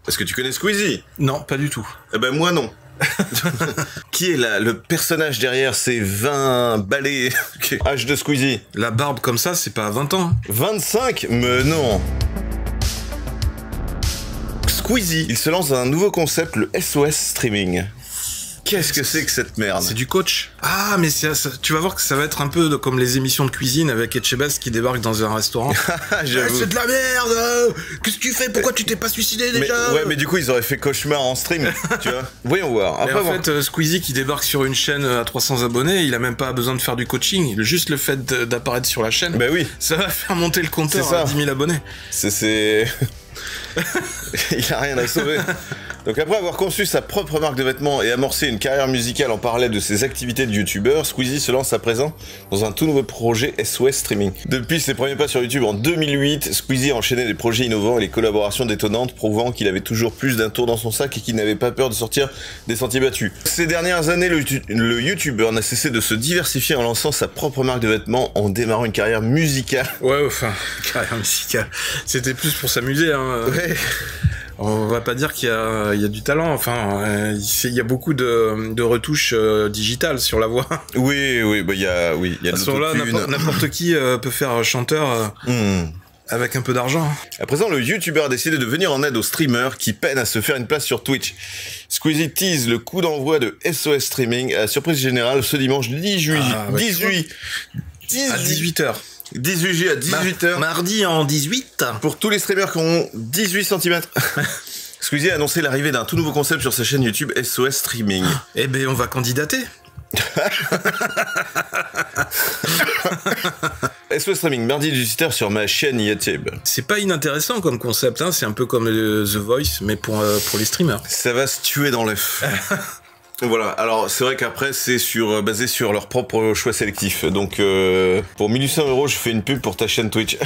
Est-ce que tu connais Squeezie? Non, pas du tout. Eh ben moi non. Qui est là, le personnage derrière ces 20 balais âge de Squeezie? La barbe comme ça, c'est pas à 20 ans. 25? Mais non. Squeezie, il se lance dans un nouveau concept, le SOS Streaming. Qu'est-ce que c'est que cette merde? C'est du coach. Ah, mais tu vas voir que ça va être un peu comme les émissions de cuisine avec Etchebest qui débarque dans un restaurant. J'avoue. C'est de la merde. Qu'est-ce que tu fais? Pourquoi tu t'es pas suicidé déjà? Ouais, mais du coup, ils auraient fait cauchemar en stream, tu vois. Voyons voir. Après, en fait, Squeezie qui débarque sur une chaîne à 300 abonnés, il a même pas besoin de faire du coaching. Juste le fait d'apparaître sur la chaîne, oui, ça va faire monter le compteur à 10 000 abonnés. C'est... Il a rien à sauver. Donc après avoir conçu sa propre marque de vêtements et amorcé une carrière musicale en parallèle de ses activités de youtubeur, Squeezie se lance à présent dans un tout nouveau projet SOS Streaming. Depuis ses premiers pas sur YouTube en 2008, Squeezie a enchaîné des projets innovants et les collaborations détonnantes, prouvant qu'il avait toujours plus d'un tour dans son sac et qu'il n'avait pas peur de sortir des sentiers battus. Ces dernières années, le youtubeur n'a cessé de se diversifier en lançant sa propre marque de vêtements, en démarrant une carrière musicale. Ouais, enfin, carrière musicale. C'était plus pour s'amuser, hein. Ouais. On va pas dire qu'il y a du talent, enfin, il y a beaucoup de retouches digitales sur la voix. Oui, bah il y a de l'autotune. N'importe qui peut faire chanteur avec un peu d'argent. À présent, le youtubeur a décidé de venir en aide aux streamers qui peinent à se faire une place sur Twitch. Squeezie tease le coup d'envoi de SOS Streaming à la surprise générale ce dimanche 10 juillet. À 18h. 18 juillet à 18h. Mardi en 18. Pour tous les streamers qui ont 18 cm. Squeezie a annoncé l'arrivée d'un tout nouveau concept sur sa chaîne YouTube SOS Streaming. Eh ben, on va candidater. SOS Streaming, mardi 18h sur ma chaîne YouTube. C'est pas inintéressant comme concept, hein. C'est un peu comme The Voice, mais pour les streamers. Ça va se tuer dans l'œuf. Voilà, alors c'est vrai qu'après c'est basé sur leur propre choix sélectif. Donc pour 1800 €, je fais une pub pour ta chaîne Twitch.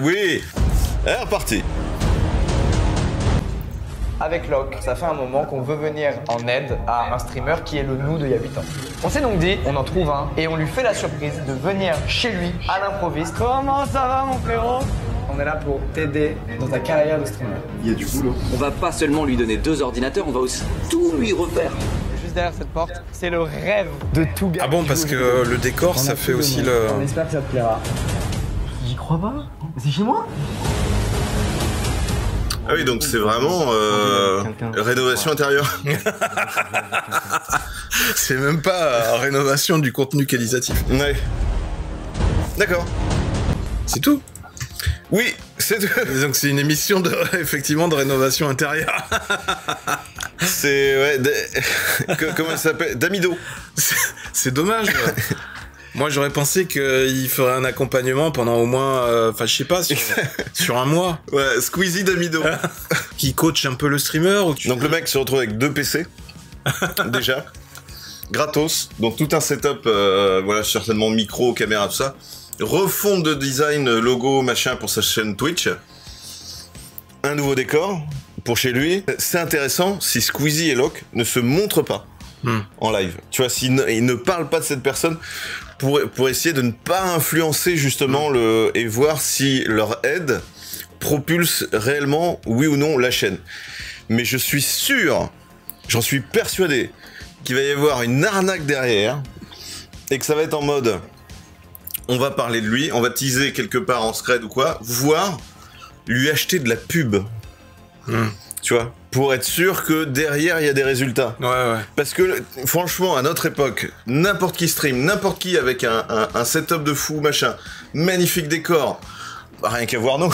Oui. Allez, reparti. Avec Locke, ça fait un moment qu'on veut venir en aide à un streamer qui est le nous d'il y a 8 ans. On s'est donc dit, on en trouve un et on lui fait la surprise de venir chez lui à l'improviste. Comment ça va mon frérot? On est là pour t'aider dans ta carrière de streamer. Il y a du boulot. On va pas seulement lui donner 2 ordinateurs, on va aussi tout lui refaire. Juste derrière cette porte, c'est le rêve de tout gars. Ah bon, parce que le décor, ça fait aussi le... On espère que ça te plaira. J'y crois pas. C'est chez moi? Ah oui, donc c'est vraiment rénovation intérieure. C'est même pas rénovation du contenu qualitatif. Ouais. D'accord. C'est tout. Oui, c'est tout. Donc c'est une émission effectivement de rénovation intérieure. C'est comment ça s'appelle? D'Amido. C'est dommage. Moi, j'aurais pensé qu'il ferait un accompagnement pendant au moins, je sais pas, sur un mois. Ouais, Squeezie d'Amido. Qui coach un peu le streamer. Donc le mec se retrouve avec 2 PC, déjà, gratos, donc tout un setup, voilà, certainement micro, caméra, tout ça. Refonte de design, logo, machin pour sa chaîne Twitch. Un nouveau décor pour chez lui. C'est intéressant si Squeezie et Locke ne se montrent pas en live. Tu vois, s'ils ne parlent pas de cette personne pour essayer de ne pas influencer justement et voir si leur aide propulse réellement, oui ou non, la chaîne. Mais je suis sûr, j'en suis persuadé, qu'il va y avoir une arnaque derrière et que ça va être en mode... On va parler de lui, on va teaser quelque part en scred ou quoi, voire lui acheter de la pub. Tu vois, pour être sûr que derrière il y a des résultats. Ouais. Parce que franchement, à notre époque, n'importe qui stream, n'importe qui avec un setup de fou, machin, magnifique décor, rien qu'à voir nous.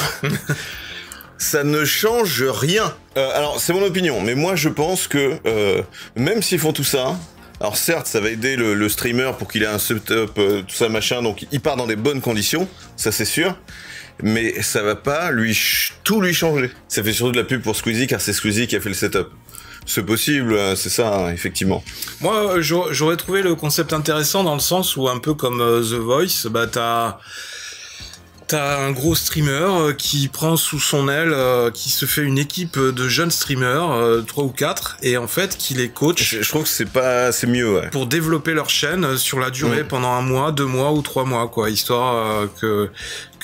Ça ne change rien. Alors c'est mon opinion, mais moi je pense que même s'ils font tout ça. Alors certes, ça va aider le streamer pour qu'il ait un setup, tout ça machin, donc il part dans des bonnes conditions, ça c'est sûr, mais ça va pas tout lui changer. Ça fait surtout de la pub pour Squeezie, car c'est Squeezie qui a fait le setup. C'est possible, c'est ça, hein, effectivement. Moi, j'aurais trouvé le concept intéressant dans le sens où, un peu comme The Voice, bah t'as t'as un gros streamer qui prend sous son aile, qui se fait une équipe de jeunes streamers, 3 ou 4, et en fait qui les coach. Je trouve que c'est mieux, ouais. Pour développer leur chaîne sur la durée pendant 1 mois, 2 mois ou 3 mois, quoi, histoire que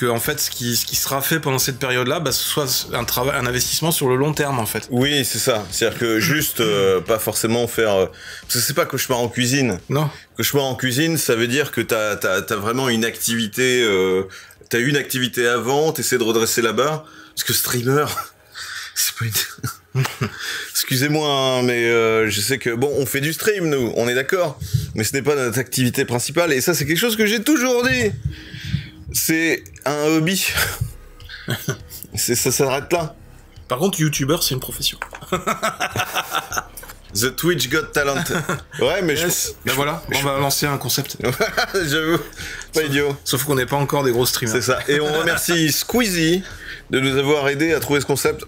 en fait ce qui sera fait pendant cette période-là, ce soit un investissement sur le long terme, en fait. Oui, c'est ça. C'est-à-dire que juste pas forcément faire. Parce que c'est pas cauchemar en cuisine. Non. Cauchemar en cuisine, ça veut dire que t'as vraiment une activité. T'as eu une activité avant, t'essaies de redresser la barre. Parce que streamer, c'est pas une. Excusez-moi, hein, mais je sais que bon, on fait du stream, nous, on est d'accord. Mais ce n'est pas notre activité principale. Et ça, c'est quelque chose que j'ai toujours dit. C'est un hobby. Ça s'arrête là. Par contre, youtubeur, c'est une profession. The Twitch Got Talent. Ouais, mais voilà, on va lancer un concept. J'avoue, pas idiot. Sauf qu'on n'est pas encore des gros streamers. C'est ça. Et on remercie Squeezie de nous avoir aidé à trouver ce concept.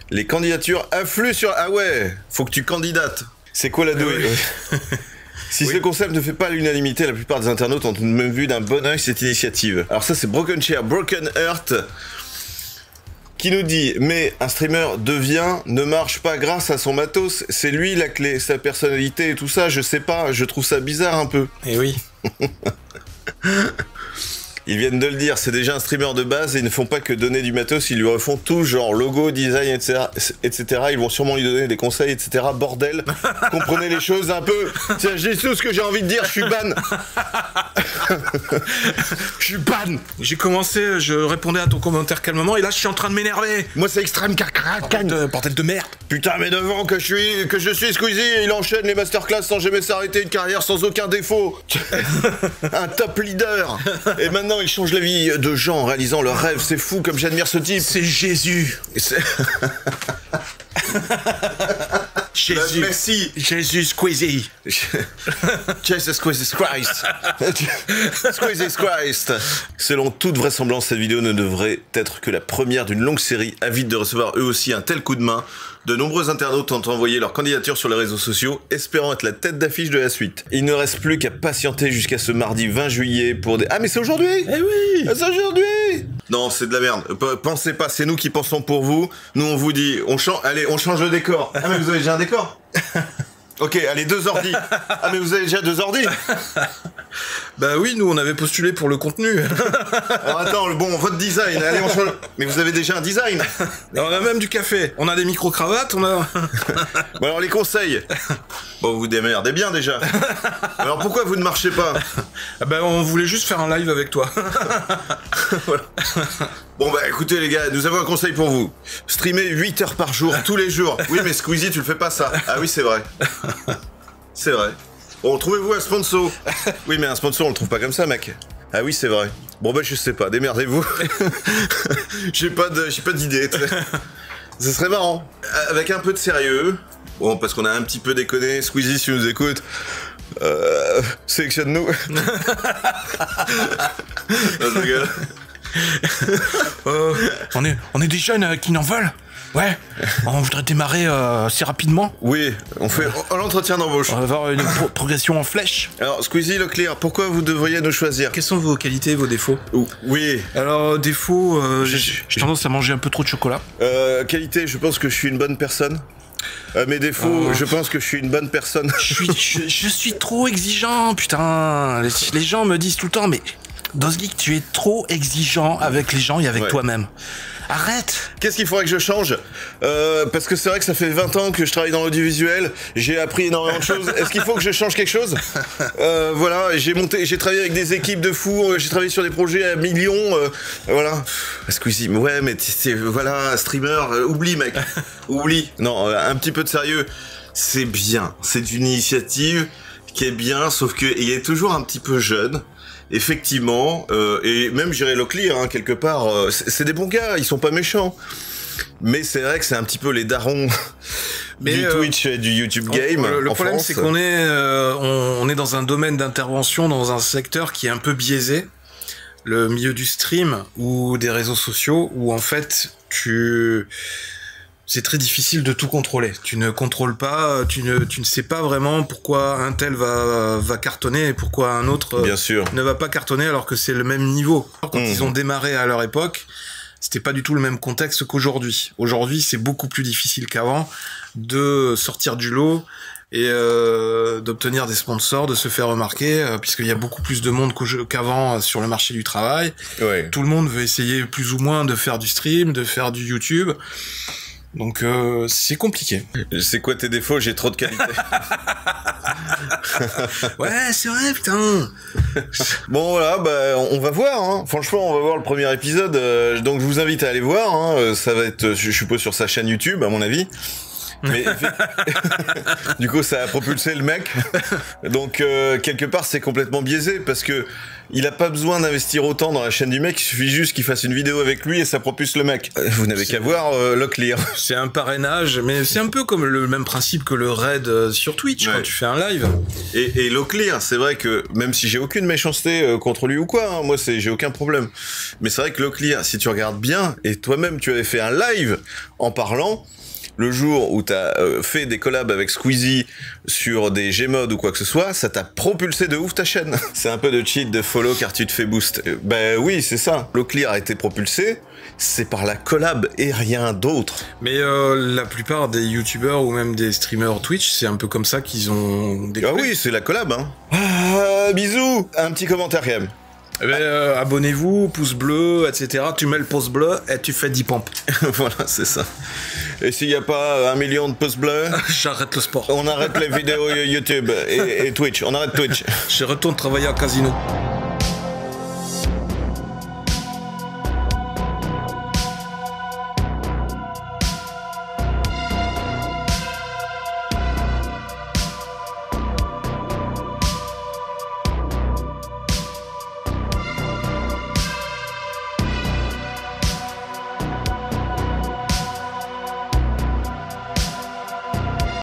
Les candidatures affluent sur... Ah ouais, faut que tu candidates. C'est quoi la douille? Si ce concept ne fait pas l'unanimité, la plupart des internautes ont tout de même vu d'un bon oeil cette initiative. Alors ça, c'est Broken Chair, Broken Earth, qui nous dit « Mais un streamer ne marche pas grâce à son matos, c'est lui la clé, sa personnalité et tout ça, je sais pas, je trouve ça bizarre un peu. » Eh oui. Ils viennent de le dire, c'est déjà un streamer de base et ils ne font pas que donner du matos, ils lui refont tout, genre logo, design, etc. Ils vont sûrement lui donner des conseils, etc. Bordel, comprenez les choses un peu. Tiens, je dis tout ce que j'ai envie de dire, je suis ban. Je suis ban. J'ai commencé, je répondais à ton commentaire calmement et là je suis en train de m'énerver. Moi c'est extrême cacacan. Bordel de merde. Putain, mais devant que je suis Squeezie, il enchaîne les masterclass sans jamais s'arrêter, une carrière sans aucun défaut. Un top leader. Et maintenant il change la vie de gens en réalisant leurs rêves, c'est fou comme j'admire ce type. C'est Jésus. Jésus. Merci. Jésus Squeezie. Jesus Christ. Squeezie Christ. Selon toute vraisemblance, cette vidéo ne devrait être que la première d'une longue série. Avide de recevoir eux aussi un tel coup de main, de nombreux internautes ont envoyé leur candidature sur les réseaux sociaux, espérant être la tête d'affiche de la suite. Il ne reste plus qu'à patienter jusqu'à ce mardi 20 juillet pour des... Ah mais c'est aujourd'hui! Eh oui! C'est aujourd'hui! Non, c'est de la merde. Pensez pas, c'est nous qui pensons pour vous. Nous on vous dit, allez, on change le décor. Ah mais vous avez déjà un décor? Ok, allez, 2 ordi. Ah mais vous avez déjà 2 ordi? Bah oui, nous on avait postulé pour le contenu. Alors attends, votre design, allez on change... Mais vous avez déjà un design? On a même du café, on a des micro-cravates, on a... Bon alors les conseils. Bon, vous démerdez bien déjà. Alors pourquoi vous ne marchez pas? Bah on voulait juste faire un live avec toi. Voilà. Bon bah écoutez les gars, nous avons un conseil pour vous. Streamer 8 heures par jour, tous les jours. Oui mais Squeezie, tu le fais pas ça. Ah oui c'est vrai. C'est vrai. Bon, trouvez-vous un sponsor. Oui mais un sponsor on le trouve pas comme ça mec. Ah oui c'est vrai. Bon bah je sais pas, démerdez-vous. J'ai pas d'idée. Ce serait marrant. Avec un peu de sérieux. Bon parce qu'on a un petit peu déconné. Squeezie si tu nous écoutes. Sélectionne-nous. Non, je rigole. On est des jeunes qui n'en veulent. Ouais, on voudrait démarrer assez rapidement. Oui, on fait l'entretien d'embauche. On va avoir une progression en flèche. Alors, Squeezie Leclerc, pourquoi vous devriez nous choisir? Quelles sont vos qualités, vos défauts? Oui. Alors, défaut, j'ai tendance à manger un peu trop de chocolat. Qualité, je pense que je suis une bonne personne. Mes défauts, je pense que je suis une bonne personne. Je suis trop exigeant, putain. Les gens me disent tout le temps, mais DOSGeek, tu es trop exigeant avec les gens et avec toi-même. Arrête! Qu'est-ce qu'il faudrait que je change? Parce que c'est vrai que ça fait 20 ans que je travaille dans l'audiovisuel, j'ai appris énormément de choses. Est-ce qu'il faut que je change quelque chose? Voilà, j'ai travaillé avec des équipes de fous, j'ai travaillé sur des projets à millions, voilà. Squeezie, ouais, mais voilà, streamer, oublie mec, oublie. Non, un petit peu de sérieux, c'est bien, c'est une initiative qui est bien, sauf qu'il est toujours un petit peu jeune. Effectivement, et même j'irais Locklear, hein, quelque part, c'est des bons gars, ils sont pas méchants. Mais c'est vrai que c'est un petit peu les darons du Twitch et du YouTube game. Le problème, c'est qu'on est dans un domaine d'intervention, dans un secteur qui est un peu biaisé. Le milieu du stream ou des réseaux sociaux, où en fait, c'est très difficile de tout contrôler. Tu ne contrôles pas, tu ne sais pas vraiment pourquoi un tel va cartonner et pourquoi un autre Bien sûr. ne va pas cartonner alors que c'est le même niveau. Quand ils ont démarré à leur époque, c'était pas du tout le même contexte qu'aujourd'hui. Aujourd'hui, c'est beaucoup plus difficile qu'avant de sortir du lot et d'obtenir des sponsors, de se faire remarquer, puisqu'il y a beaucoup plus de monde qu'avant sur le marché du travail. Ouais. Tout le monde veut essayer plus ou moins de faire du stream, de faire du YouTube. Donc c'est compliqué. C'est quoi tes défauts? J'ai trop de qualité. Ouais, c'est vrai, putain. Bon voilà, bah on va voir. Hein. Franchement, on va voir le premier épisode. Donc je vous invite à aller voir. Hein. Ça va être, je suppose, sur sa chaîne YouTube, à mon avis. Mais du coup, ça a propulsé le mec. Donc quelque part, c'est complètement biaisé parce que il a pas besoin d'investir autant dans la chaîne du mec. Il suffit juste qu'il fasse une vidéo avec lui et ça propulse le mec. Vous n'avez qu'à voir Locklear. C'est un parrainage, mais c'est un peu comme le même principe que le raid sur Twitch quand tu fais un live. Et Locklear, c'est vrai que même si j'ai aucune méchanceté contre lui ou quoi, hein, moi j'ai aucun problème. Mais c'est vrai que Locklear, si tu regardes bien, et toi-même tu avais fait un live en parlant. Le jour où t'as fait des collabs avec Squeezie sur des Gmod ou quoi que ce soit, ça t'a propulsé de ouf ta chaîne. C'est un peu de cheat de follow car tu te fais boost. Ben oui, c'est ça. Locklear a été propulsé, c'est par la collab et rien d'autre. Mais la plupart des youtubeurs ou même des streamers Twitch, c'est un peu comme ça qu'ils ont découvert. Ah oui, c'est la collab, hein. Ah, bisous. Un petit commentaire quand même. Abonnez-vous, pouce bleu, etc. Tu mets le pouce bleu et tu fais 10 pompes. Voilà, c'est ça. Et s'il n'y a pas 1 million de pouces bleus, j'arrête le sport. On arrête les vidéos YouTube et Twitch. On arrête Twitch. Je retourne travailler à casino.